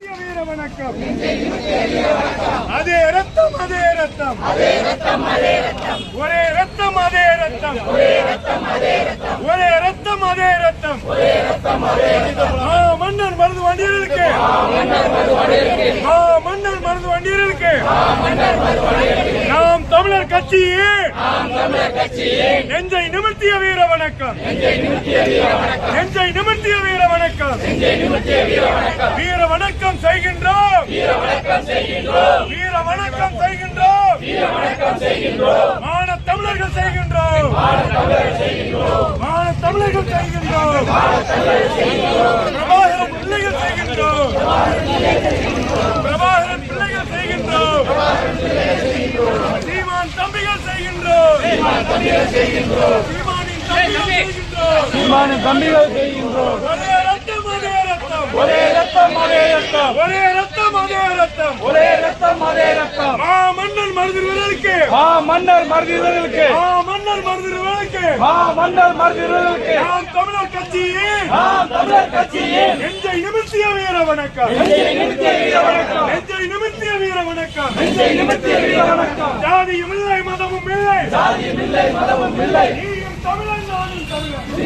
வீர வணக்கம். அதே ரத்தம் அதே ரத்தம், ஒரே ரத்தம் அதே ரத்தம், ஒரே ரத்தம் அதே ரத்தம். மன்னர் மருந்து வண்டியர்களுக்கு, மன்னர் மருந்து வண்டியர்களுக்கு நாம் தமிழர் கட்சியே நெஞ்சை நிமிர்த்திய வீர வணக்கம், நெஞ்சை நிமிர்த்திய வீர வணக்கம், வீர வணக்கம் செய்கின்றோம், வீர வணக்கம் செய்கின்றோம், மான தமிழர்கள் செய்கின்றோம், மான தமிழர்கள் செய்கின்றோம், பிரபாகரன் பிள்ளைகள் செய்கின்றோம், பிரபாகரன் பிள்ளைகள் செய்கின்றோம், சீமான் தம்பிகள் செய்கின்றோம், சீமானின் தம்பிகள் செய்கின்றோம். ஒரே ரத்தம் அதே ரத்தம், ஒரே ரத்தம் அதே ரத்தம், ஒரே ரத்தம் அதே ரத்தம், ஒரே ரத்தம் அதே ரத்தம். மன்னர் மருதிற்கு, மன்னர் மருதிற்கு, மன்னர் மருதிற்கு, மன்னர் மருதிற்கு நாம் தமிழர் கட்சியே, தமிழர் கட்சியே நெஞ்சை நிமிர்த்திய வீர வணக்கம், நெஞ்சை நிமிர்த்திய வீர வணக்கம், நெஞ்சை நிமிர்த்திய வீர வணக்கம், நெஞ்சை நிமிர்த்திய வீர வணக்கம். ஜாதியும் இல்லை மதமும் இல்லை, ஜாதியும் இல்லை மதமும் இல்லை, நீயும் தமிழன் நானும் தமிழன்.